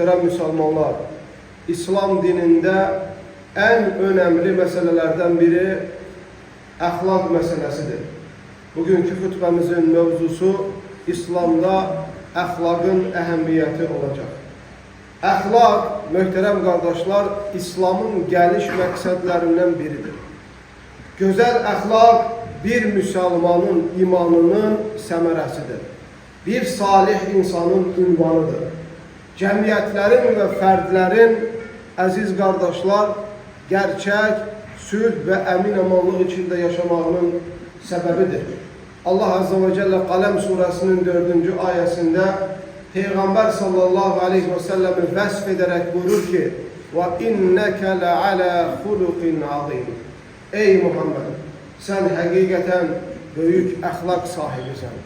Müslümanlar, İslam dininde en önemli meselelerden biri ahlak meselesidir. Bugünkü hutbemizin mevzusu İslam'da ahlakın ehemmiyeti olacak. Ahlak, möhtərəm kardeşler, İslam'ın geliş məqsədlərindən biridir. Güzel ahlak bir Müslümanın imanının səmərəsidir. Bir salih insanın ünvanıdır. Cəmiyyətlərin və fərdlərin, əziz qardaşlar, gerçək, sülh və əmin-amanlıq içində yaşamağının səbəbidir. Allah Azze ve Celle Qaləm surəsinin 4-cü ayəsində Peyğəmbər sallallahu aleyhi və səlləmi vəsf edərək buyurur ki, وَإِنَّكَ لَعَلَى خُلُقٍ عَظِيمٍ Ey Muhammed, sən həqiqətən böyük əxlaq sahibisən.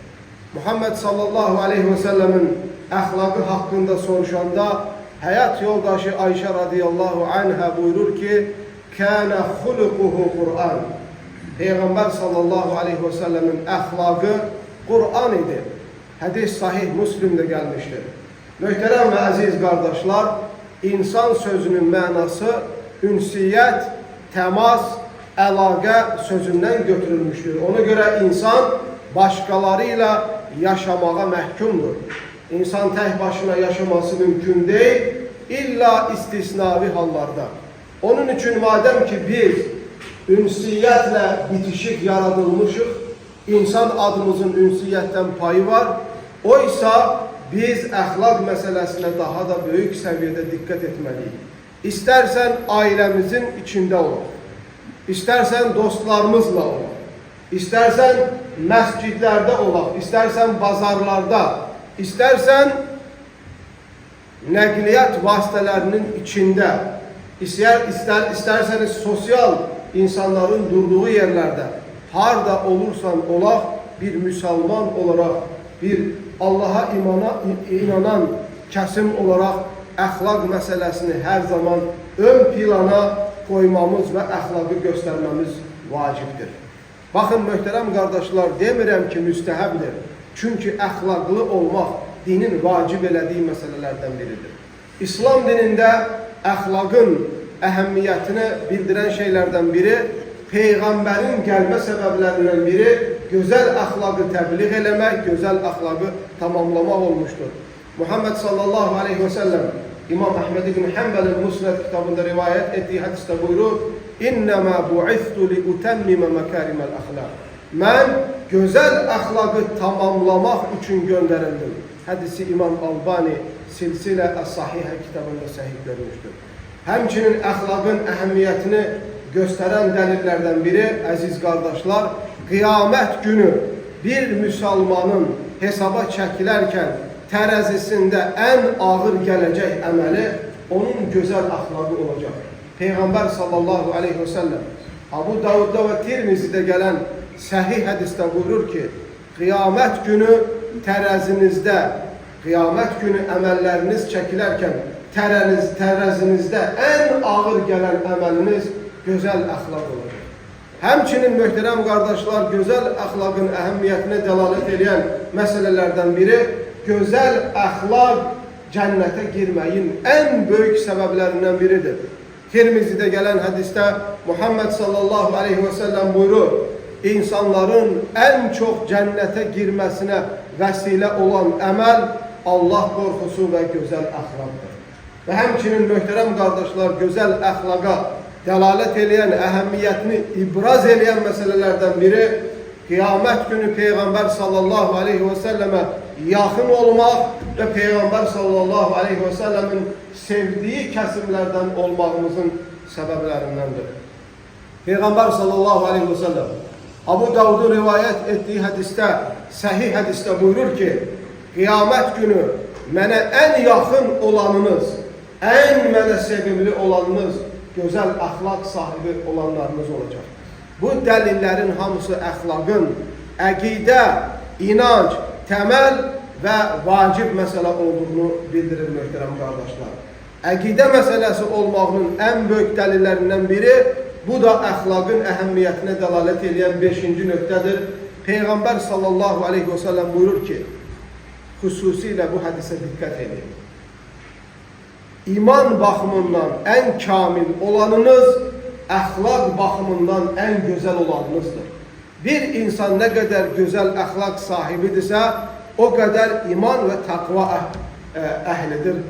Muhammed sallallahu aleyhi ve sellemin əxlaqı haqqında soruşanda həyat yoldaşı Ayşə radiyallahu anhə buyurur ki, Kənə xuluquhu Qur'an. Peyğəmbər sallallahu aleyhi ve sellemin əxlaqı Qur'an idi. Hədis sahih Müslim'də gəlmişdir. Möhtərəm və əziz qardaşlar, insan sözünün mənası ünsiyyət, təmas, əlaqə sözündən götürülmüşdür. Ona görə insan başqalarıyla yaşamağa məhkumdur. İnsan tək başına yaşaması mümkün değil, illa istisnavi hallarda. Onun için madem ki biz ünsiyyətlə bitişik yaradılmışıq, insan adımızın ünsiyyətdən payı var, oysa biz əxlaq məsələsinə daha da böyük səviyyədə diqqət etməliyik. İstərsən ailəmizin içində olaq, istərsən dostlarımızla olaq, İstərsən məscidlərdə olaq, istərsən bazarlarda, istərsən nəqliyyat vasitələrinin içində, istərsəniz sosial insanların durduğu yerlərdə, harda olursan olaq, bir müsəlman olaraq, bir Allaha inanan kəsim olaraq əxlaq məsələsini hər zaman ön plana qoymamız və əxlaqı göstərməmiz vacibdir. Baxın, möhtərəm qardaşlar, demirəm ki, müstəhəbdir. Çünki əxlaqlı olmaq dinin vacib elədiyi məsələlərdən biridir. İslam dinində əxlaqın əhəmmiyyətini bildirən şeylərdən biri, Peyğəmbərin gəlmə səbəblərindən biri gözəl əxlaqı təbliğ eləmək, gözəl əxlaqı tamamlamaq olmuşdur. Muhammed sallallahu aleyhi ve sellem İmam Ahmed ibn Hanbel'in Musned kitabında rivayet ettiği hadiste buyurur, İnnemâ bu'ithtu li utemmime mekârimel ahlâk. Mən gözəl əxlaqı tamamlamaq üçün göndərildim. Hadisi İmam Albani Silsilə Əs-Sahihə kitabında səhih görmüşdür. Həmçinin əxlaqın əhəmmiyyətini göstərən dəlillərdən biri, əziz qardaşlar, qiyamət günü bir müsəlmanın hesaba çəkilərkən tərəzisində ən ağır gələcək əməli onun gözəl əxlaqı olacaq. Peyğəmbər sallallahu aleyhi ve sellem Abu Davudda və Tirmizidə gələn səhih hədisdə buyurur ki, qiyamət günü tərəzinizdə, qiyamət günü əməlləriniz çəkilərkən tərəzinizdə ən ağır gələn əməliniz gözəl əxlaq olacaq. Həmçinin möhtərəm qardaşlar, gözəl əxlaqın əhəmmiyyətinə dəlalət edən məsələlərdən biri, gözəl əxlaq cənnətə girməyin ən böyük səbəblərindən biridir. Tirmizidə gələn hədisdə Muhammed sallallahu aleyhi ve sellem buyurur, insanların ən çox cənnətə girməsinə vəsilə olan əməl Allah qorxusu və gözəl əxlaqdır. Və həmçinin möhtərəm qardaşlar, gözəl əxlaqa dəlalət edən, əhəmmiyyətini ibraz edən məsələlərdən biri, qiyamət günü Peyğəmbər sallallahu aleyhi ve sellemə yaxın olmaq və Peyğəmbər sallallahu aleyhi ve sellemin sevdiyi kəsimlərdən olmağımızın səbəblərindəndir. Peyğəmbər sallallahu aleyhi ve sellem Abu Davud'un rivayət etdiyi hədisdə, səhih hədisdə buyurur ki, qiyamət günü mənə ən yaxın olanınız, ən mənə sevimli olanınız, gözəl əxlaq sahibi olanlarınız olacaq. Bu dəlillərin hamısı əxlaqın əqidə, inanc, təməl və vacib məsələ olduğunu bildirir möhtərəm qardaşlar. Əqidə məsələsi olmağının ən böyük dəlillərindən biri, bu da əxlaqın əhəmmiyyətinə dəlalət edən 5-ci nöqtədir. Peyğəmbər sallallahu aleyhi ve sellem buyurur ki, xüsusilə bu hədisə diqqət edin. iman baxımından ən kamil olanınız, əxlaq baxımından ən gözəl olanınızdır. Bir insan nə qədər gözəl əxlaq sahibidirsə, o qədər iman və təqva əhlidir.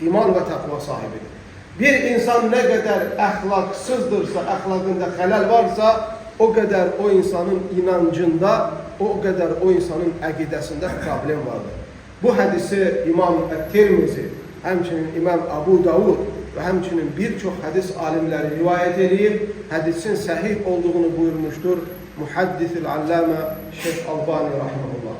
İman və təqva sahibidir. Bir insan nə qədər əxlaqsızdırsa, əxlaqında xələl varsa, o qədər o insanın inancında, o qədər o insanın əqidəsində problem vardır. Bu hədisi İmam Tirmizi, həmçinin İmam Abu Davud və həmçinin bir çox hədis alimləri rivayət edib, hədisin səhih olduğunu buyurmuşdur Muhaddis-ül Allamə Şeyx Albani rahimehullah.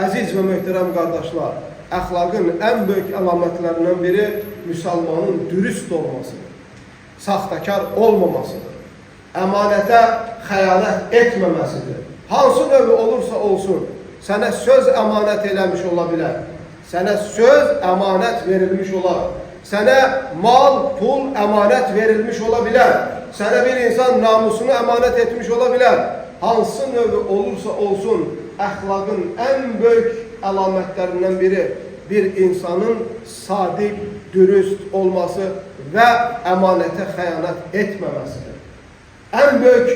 Əziz və möhtərəm qardaşlar, əxlaqın ən böyük əlamətlərindən biri müsəlmanın dürüst olmasıdır, saxtakar olmamasıdır, əmanətə xəyanət etməməsidir. Hansı növü olursa olsun, sənə söz əmanət eləmiş ola bilər, sənə söz əmanət verilmiş olar, sənə mal, pul əmanət verilmiş ola bilər, sənə bir insan namusunu əmanət etmiş ola bilər. Hansı növü olursa olsun, əxlaqın ən böyük əlamətlərindən biri bir insanın sadiq, dürüst olması və əmanətə xəyanət etməməsidir. Ən böyük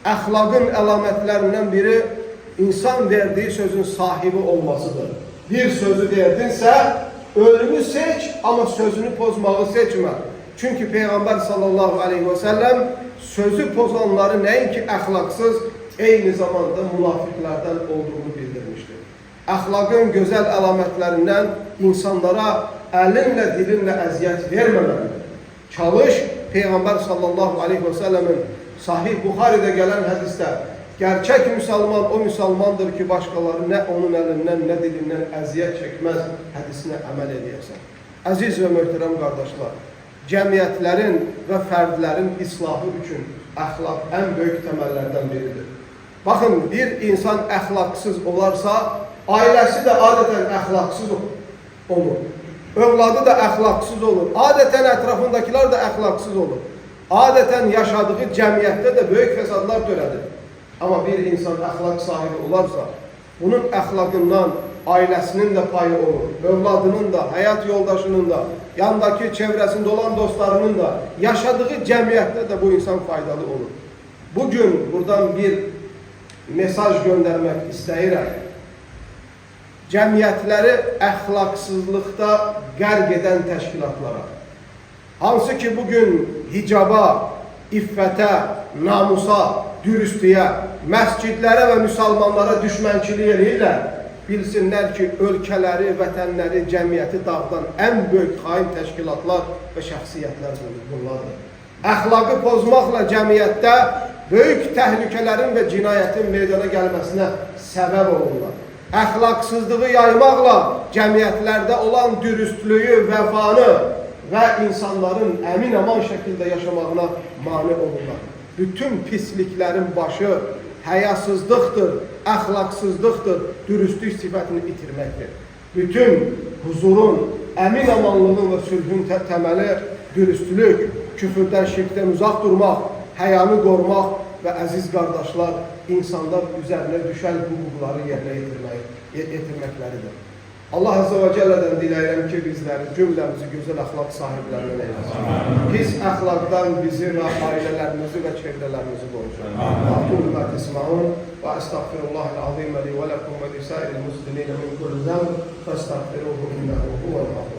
əxlaqın əlamətlərindən biri insan verdiyi sözün sahibi olmasıdır. Bir sözü verdinsə, ölümü seç, amma sözünü pozmağı seçmə. Çünki Peyğəmbər sallallahu aleyhi və səlləm sözü pozanları nəinki əxlaqsız, eyni zamanda münafiqlərdən olduğunu bildirmişdir. Əxlaqın gözəl əlamətlərindən insanlara əlinlə, dilinlə əziyyət verməməlidir. Çalış, Peyğəmbər sallallahu aleyhi və səlləmin Sahih Buxaridə gələn hədisdə, gerçək müsəlman o müsəlmandır ki, başqaları nə onun əlindən, nə dilindən əziyyət çəkməz hədisinə əməl edəyəsən. Əziz və möhtərəm qardaşlar, cəmiyyətlərin və fərdlərin islahı üçün əxlaq ən böyük təməllərdən biridir. Baxın, bir insan əxlaqsız olarsa, ailəsi də adətən əxlaqsız olur. Övladı da əxlaqsız olur. Adətən ətrafındakılar da əxlaqsız olur. Adətən yaşadığı cəmiyyətdə də böyük fəsadlar törədir. Amma bir insan əxlaq sahibi olarsa, bunun əxlaqından ailəsinin də payı olur. Övladının da, həyat yoldaşının da, yandakı çevrəsində olan dostlarının da, yaşadığı cəmiyyətdə də bu insan faydalı olur. Bugün buradan bir mesaj göndərmək istəyirəm. Cəmiyyətləri əxlaqsızlıqda qərq edən təşkilatlara, hansı ki bugün hicaba, iffətə, namusa, dürüstlüyə, məscidlərə və müsəlmanlara düşmənçilik edirlər, bilsinlər ki, ölkələri, vətənləri, cəmiyyəti dağıdan ən böyük xain təşkilatlar və şəxsiyyətlər bunlardır. Əxlaqı pozmaqla cəmiyyətdə böyük təhlükələrin və cinayətin meydana gəlməsinə səbəb olurlar. Əxlaqsızlığı yaymaqla cəmiyyətlərdə olan dürüstlüyü, vəfanı və insanların əmin-aman şəkildə yaşamağına mane olurlar. Bütün pisliklərin başı həyasızlıqdır, əxlaqsızlıqdır, dürüstlük sifətini itirməkdir. Bütün huzurun, əmin-amanlığın və sülhün təməli dürüstlük, küfürdən, şirkdən uzaq durmaq, həyanı qorumaq və əziz qardaşlar, insanlar üzərinə düşən hüquqları yerinə yetirməkləridir. Allah Azze və Cəllədən diləyirəm ki, bizləri, cümləmizi gözəl əxlaq sahiblərindən eyləsin. Pis əxlaqdan bizi və ailələrimizi və çevrələrimizi qorusun. Aqulu ma tesma'un və estağfirullahil azim li və lakum və lisairil muslimin min kulli zəmb fəstəğfiruhu innehu huvel gafur.